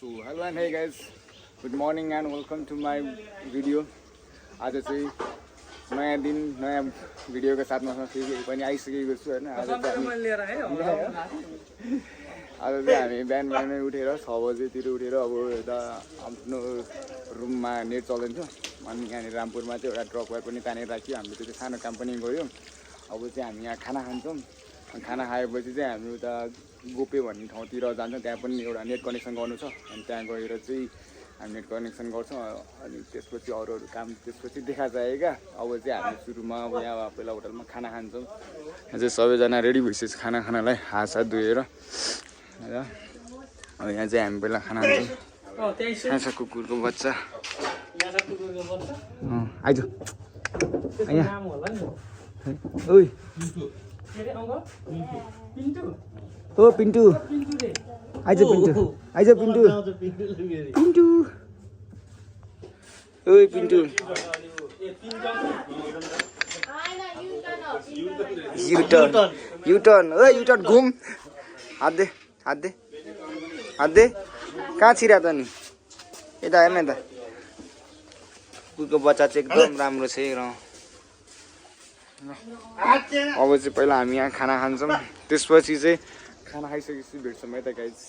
So hello and hey guys, good morning and welcome to my video. आज चाहिँ नयाँ दिन नयाँ भिडियोको साथमा फेरि पनि आइसकेको छु हैन। आज चाहिँ हामी बिहान बिहानै उठेर 6 बजेतिर उठेर अब यता आफ्नो रुममा नेट चल्दैन थियो। अनि यहाँ रामपुरमा चाहिँ एउटा ट्रक वायर पनि तानेर राख्यो। हामीले त्यो सानो काम पनि गयो। अब चाहिँ हामी यहाँ खाना खान्छौँ। खाना खाएपछि चाहिँ हामी उता गोपे भन्ने ठाउँतिर जान्छौँ। त्यहाँ पनि एउटा नेट कनेक्सन गर्नु छ। अनि त्यहाँ गएर चाहिँ हामी नेट कनेक्सन गर्छौँ। अनि त्यसपछि अरू काम त्यसपछि देखा जाए क्या। अब चाहिँ हामी सुरुमा अब यहाँ पहिला होटलमा खाना खान्छौँ। यहाँ चाहिँ सबैजना रेडी भइसकेछ खाना खानालाई हात साथ धोएर र अब यहाँ चाहिँ हामी पहिला खाना खान्छौँ। यहाँ छ कुकुरको बच्चा। आइज ओइ ओ पिन्टु आइज पिन्टु आइज पिन्टु पिन्टु ओइ पिन्टु युटर्न ओइ युटर्न घुम हात दे हात दे हात दे कहाँ छिरा त नि यता हेर्न यता कुकुरको बच्चा चाहिँ एकदम राम्रो छ र अब चाहिँ पहिला हामी यहाँ खाना खान्छौँ। त्यसपछि चाहिँ खाना खाइसकेपछि भेट्छौँ है त गाइज।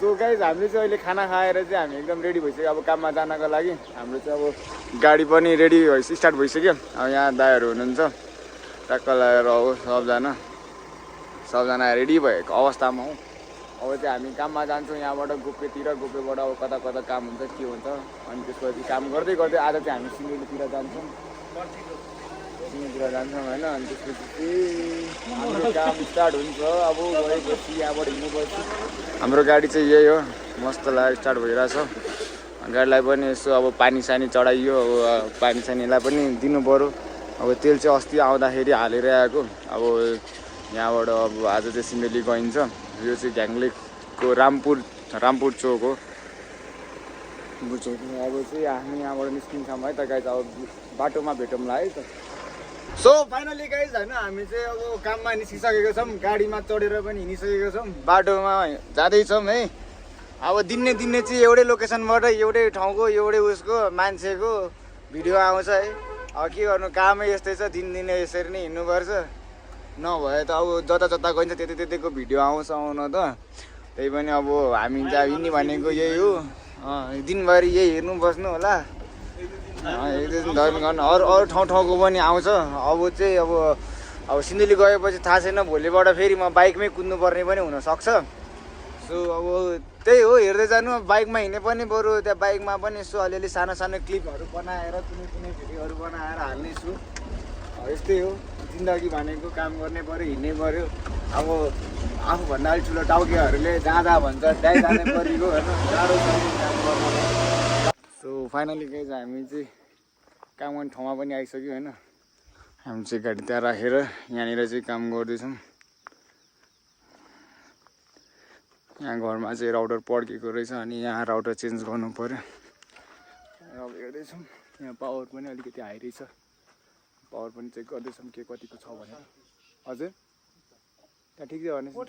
सो गाइज हामीले चाहिँ अहिले खाना खाएर चाहिँ हामी एकदम रेडी भइसक्यो अब काममा जानको लागि। हाम्रो चाहिँ अब गाडी पनि रेडी स्टार्ट भइसक्यो। अब यहाँ दाइहरू हुनुहुन्छ टक्क लगाएर हो सबजना रेडी भएको अवस्थामा हौ। अब चाहिँ हामी काममा जान्छौँ यहाँबाट गोपेतिर। गोपेबाट अब कता कता काम हुन्छ के हुन्छ। अनि त्यसपछि काम गर्दै गर्दै आज चाहिँ हामी सिलगढीतिर जान्छौँ होइन। अनि त्यसपछि हाम्रो काम स्टार्ट हुन्छ। अब गएपछि यहाँबाट हिँड्नुपर्छ। हाम्रो गाडी चाहिँ यही हो मस्त लाग्यो स्टार्ट भइरहेछ। गाडीलाई पनि यसो अब पानी सानी चढाइयो। अब पानी सानीलाई पनि दिनु पऱ्यो। अब तेल चाहिँ अस्ति आउँदाखेरि हालेर आएको। अब यहाँबाट अब आज चाहिँ सिन्देली गइन्छ। यो चाहिँ घ्याङ्लेको रामपुर चोक हो। अब चाहिँ हामी यहाँबाट निस्किन्छौँ है त गाइज। अब बाटोमा भेटौँला है त। सो फाइनली गाइज होइन हामी चाहिँ अब काममा निस्किसकेको छौँ। गाडीमा चढेर पनि हिँडिसकेको छौँ। बाटोमा जाँदैछौँ है। अब दिने चाहिँ एउटै लोकेसनबाट एउटै ठाउँको एउटै उसको मान्छेको भिडियो आउँछ है। अब के गर्नु कामै यस्तै छ। दिने यसरी नै हिँड्नुपर्छ। नभए त अब जता जता गइन्छ त्यतैको भिडियो आउँछ आउन त। त्यही पनि अब हामी चाहिँ हिँड्ने भनेको यही हो। दिनभरि यही हेर्नु बस्नु होला। धर्म गर्नु अरू ठाउँको पनि आउँछ। अब चाहिँ अब सिन्देली गएपछि थाहा छैन भोलिबाट फेरि म बाइकमै कुद्नु पर्ने पनि हुनसक्छ। सो अब त्यही हो हेर्दै जानु। बाइकमा हिँड्ने पनि बरु त्यहाँ बाइकमा पनि यसो अलिअलि सानो सानो क्लिपहरू बनाएर कुनै भिडियोहरू बनाएर हाल्नेछु। यस्तै हो जिन्दगी भनेको काम गर्ने पऱ्यो हिँड्नै पऱ्यो। अब आफूभन्दा अलिक ठुलो टाउकेहरूले जाँदा भन्छ त्यहीँ जाने परेको होइन। गाह्रो काम गर्नु। सो फाइनली गाइज हामी चाहिँ काम गर्ने ठाउँमा पनि आइसक्यो होइन। हामी चाहिँ गाडी त्यहाँ राखेर यहाँनिर चाहिँ काम गर्दैछौँ। यहाँ घरमा चाहिँ राउटर पड्केको रहेछ। अनि यहाँ राउटर चेन्ज गर्नु पऱ्यो। अब हेर्दैछौँ यहाँ पावर पनि अलिकति हाई रहेछ। पावर पनि चेक गर्दैछौँ के कतिको छ भनेर। हजुर त्यहाँ ठिक छ भने पोर्ट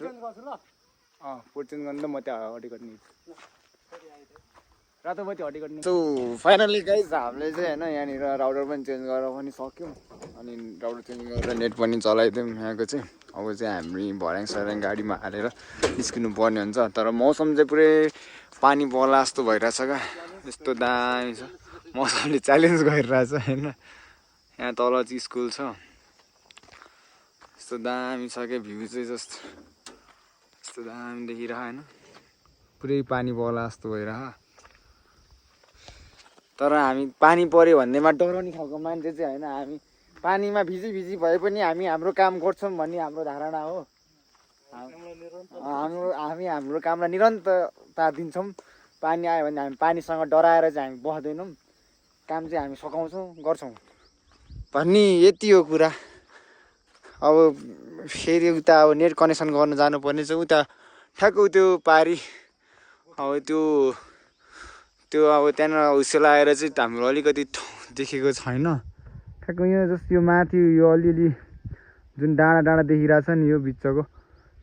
चेन्ज गर्नु त म त्यहाँ हटी कट्ने रातो बत्ती हटी कट्ने। सो फाइनली गाइज हामीले चाहिँ होइन यहाँनिर राउटर पनि चेन्ज गरेर पनि सक्यौँ। अनि राउटर चेन्ज गरेर नेट पनि चलाइदिउँ यहाँको चाहिँ। अब चाहिँ हामी भर्याङ सर्याङ गाडीमा हालेर निस्किनु पर्ने हुन्छ। तर मौसम चाहिँ पुरै पानी पर्ला जस्तो भइरहेछ क्या। यस्तो दामी छ मौसमले च्यालेन्ज गरिरहेछ होइन। यहाँ तल चाहिँ स्कुल छ। यस्तो दामी छ क्या भ्यू चाहिँ जस्तो यस्तो दामी देखिरह होइन। पुरै पानी पर्ला जस्तो भइरह। तर हामी पानी पऱ्यो भन्नेमा डराउने खालको मान्छे चाहिँ होइन। हामी पानीमा भिजी भए पनि हामी हाम्रो काम गर्छौँ भन्ने हाम्रो धारणा हो। हाम्रो कामलाई निरन्तरता दिन्छौँ। पानी आयो भने हामी पानीसँग डराएर चाहिँ हामी बस्दैनौँ। काम चाहिँ हामी सघाउँछौँ गर्छौँ भन्ने यति हो कुरा। अब फेरि उता अब नेट कनेक्सन गर्नु जानुपर्ने छ उता ठ्याक्क त्यो पारी। अब त्यो अब त्यहाँनिर हुस्सेल आएर चाहिँ हाम्रो अलिकति देखेको छैन। ठ्याक्क यो जस्तो यो माथि यो अलिअलि जुन डाँडा देखिरहेछ नि यो बिचको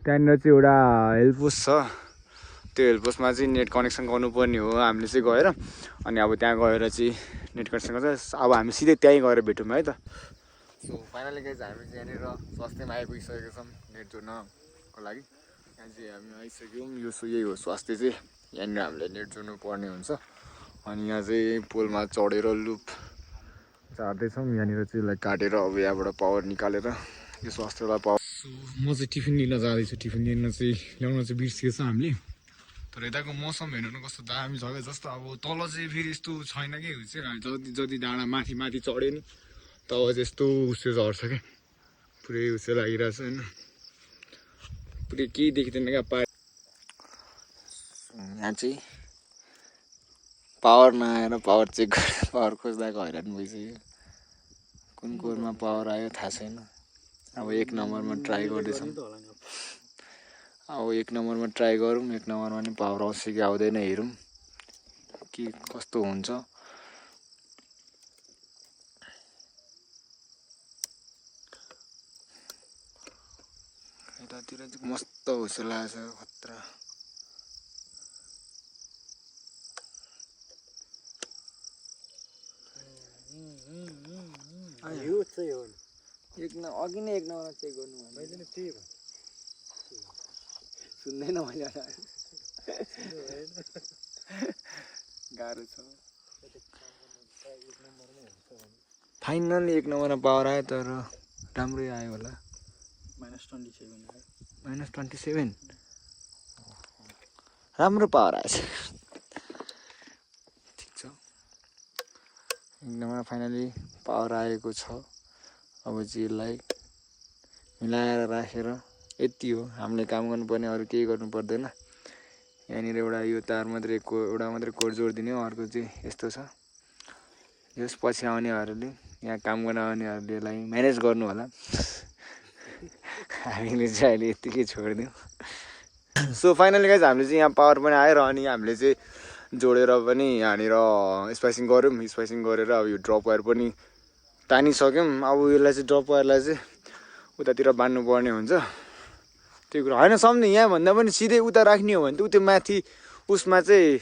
त्यहाँनिर चाहिँ एउटा हेल्प पोस्ट छ। त्यो हेल्पपोस्टमा चाहिँ नेट कनेक्सन गर्नुपर्ने हो हामीले चाहिँ गएर। अनि अब त्यहाँ गएर चाहिँ नेट कनेक्सन गर्छ। अब हामी सिधै त्यहीँ गएर भेटौँ है त। सो फाइनली गाइज हामी चाहिँ यहाँनिर स्वास्थ्यमा आइपुगिसकेको छौँ नेट जोड्नको लागि। यहाँ चाहिँ हामी आइसक्यौँ। यो यही हो स्वास्थ्य चाहिँ, यहाँनिर हामीले नेट जोड्नु पर्ने हुन्छ। अनि यहाँ चाहिँ पोलमा चढेर लुप झार्दैछौँ। यहाँनिर चाहिँ यसलाई काटेर अब यहाँबाट पावर निकालेर यो स्वास्थ्यलाई पावर। सो म चाहिँ टिफिन लिन जाँदैछु। टिफिन लिन चाहिँ ल्याउन चाहिँ बिर्सिएछ हामीले। तर यताको मौसम हेर्नु कस्तो दामी छ क्या। जस्तो अब तल चाहिँ फेरि यस्तो छैन कि चाहिँ जति जति डाँडा माथि माथि चढ्यो नि तब चाहिँ यस्तो उयो झर्छ क्या, पुरै उयो लागिरहेछ होइन, पुरै केही देखिँदैन क्या पा। यहाँ चाहिँ पावर नआएर पावर चेक गरेर पावर खोज्दा हैरान भइसक्यो। कुन कोरमा पावर आयो थाहा छैन। अब 1 नम्बरमा ट्राई गर्दैछौँ। अब 1 नम्बरमा ट्राई गरौँ। 1 नम्बरमा नि पावर आउँछ कि आउँदैन हेरौँ के कस्तो हुन्छ। यतातिर चाहिँ मस्त हुस लागेछ खतरा। अघि नै 1 नम्बरमा चेक गर्नु मैले नि त्यही भयो। सुन्दैन मैले गाह्रो छ। फाइनल 1 नम्बरमा पावर आयो तर राम्रै आयो होला। -27 राम्रो पावर आएछ। ठिक छ। 1 नम्बरमा फाइनली पावर आएको छ। अब चाहिँ यसलाई मिलाएर राखेर यति हो हामीले काम गर्नुपर्ने, अरू केही गर्नु पर्दैन। यहाँनिर एउटा यो तार मात्रै एउटा मात्रै कोड जोडिदिने हो। अर्को चाहिँ यस्तो छ। यस पछि आउनेहरूले यहाँ काम गर्न आउनेहरूले यसलाई म्यानेज गर्नु होला। हामीले चाहिँ अहिले यत्तिकै छोडिदिउँ। सो फाइनली गाइज हामीले चाहिँ यहाँ पावर पनि आयो र अनि हामीले चाहिँ जोडेर पनि यहाँनिर स्पाइसिङ गऱ्यौँ। स्पाइसिङ गरेर अब यो ड्रप वायर पनि तानिसक्यौँ। अब यसलाई चाहिँ ड्रप वायरलाई चाहिँ उतातिर बाँध्नु पर्ने हुन्छ। त्यो कुरा होइन सम्झिने, यहाँभन्दा पनि सिधै उता राख्ने हो भने त त्यो माथि उसमा चाहिँ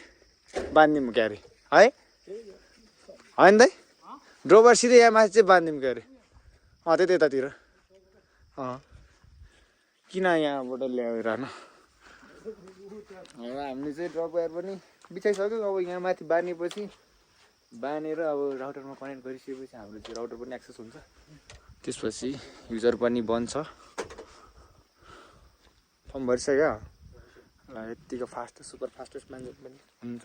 बाँधिदिउँ क्यारे है, होइन दाइ? ड्रप वायर सिधै यहाँ माथि चाहिँ बाँधिदिउँ क्यारे। त्यही यतातिर किन यहाँबाट ल्याएर न। अब हामीले चाहिँ ड्रप वायर पनि बिछाइसक्यौँ। अब यहाँ माथि बाँधेपछि बाँधेर अब राउटरमा कनेक्ट गरिसकेपछि हाम्रो चाहिँ राउटर पनि एक्सेस हुन्छ। त्यसपछि युजर पनि बन्छ। फर्म भरिसक्यो यत्तिको फास्ट सुपर फास्टेस्ट मान्छे पनि हुन्छ।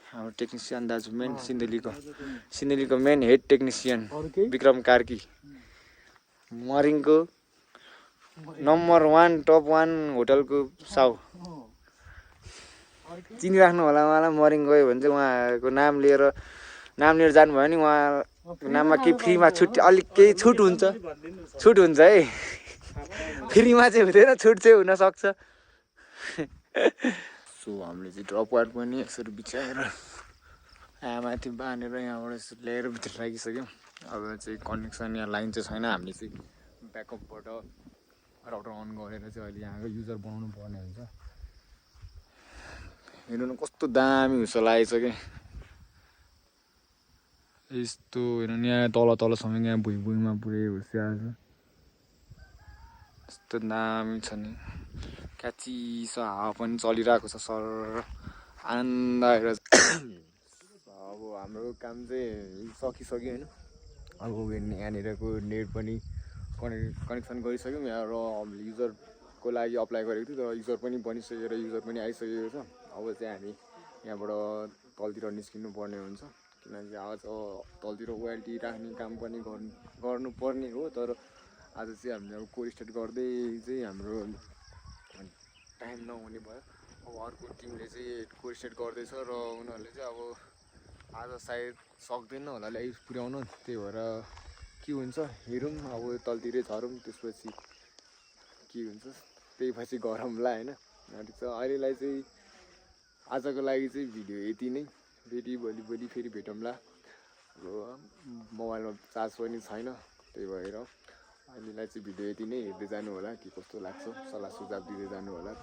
हाम्रो टेक्निसियन दाजु मेन सिन्धुलीको main head technician Vikram Karki, मरिङको नम्बर 1 टप 1 होटलको साउ। चिनिराख्नु होला उहाँलाई। मरिङ गयो भने चाहिँ उहाँको नाम लिएर जानुभयो भने उहाँको नाममा केही फ्रीमा छुट, अलिक केही छुट हुन्छ है। फ्रीमा चाहिँ हुँदैन, छुट चाहिँ हुनसक्छ। सो हामीले चाहिँ ड्रप वायर पनि यसरी बिछाएर यहाँ माथि बाँधेर यहाँबाट यसो ल्याएर भित्र राखिसक्यौँ। अब चाहिँ कनेक्सन यहाँ लाइन चाहिँ छैन। हामीले चाहिँ ब्याकअपबाट राउटर अन गरेर चाहिँ अहिले यहाँको युजर बनाउनु पर्ने हुन्छ। हेर्नु न कस्तो दामी हुस लागेछ क्या। यस्तो हेर्नु नि यहाँ तलसम्म यहाँ भुइँमा पुरै हुस्याएको छ। यस्तो दामी छ नि, क्याची छ। हावा पनि चलिरहेको छ सर, आनन्द आएर। अब हाम्रो काम चाहिँ सकिसक्यो होइन। अब यहाँनिरको नेट पनि कनेक्सन गरिसक्यौँ। यहाँ र हामीले युजरको लागि अप्लाई गरेको थियो तर युजर पनि बनिसक्यो र युजर पनि आइसकेको छ। अब चाहिँ हामी यहाँबाट तलतिर निस्किनु पर्ने हुन्छ, किनकि आज तलतिर वाइल्टी राख्ने काम पनि गर्नुपर्ने हो। तर आज चाहिँ हामीले अब कोर स्टार्ट गर्दै चाहिँ हाम्रो टाइम नहुने भयो। अब अर्को टिमले चाहिँ कोर स्टार्ट गर्दैछ र उनीहरूले चाहिँ अब आज सायद सक्दैन होला ल्याइ पुर्याउनु। त्यही भएर के हुन्छ हेरौँ। अब तलतिरै झरौँ, त्यसपछि के हुन्छ त्यही पछि गरौँला होइन। ठिक छ, अहिलेलाई चाहिँ आजको लागि चाहिँ भिडियो यति नै। भोलि फेरि भेटौँला। अब मोबाइलमा चार्ज पनि छैन, त्यही भएर अहिलेलाई चाहिँ भिडियो यति नै। हेर्दै जानु होला, के कस्तो लाग्छ सल्लाह सुझाव दिँदै जानु होला।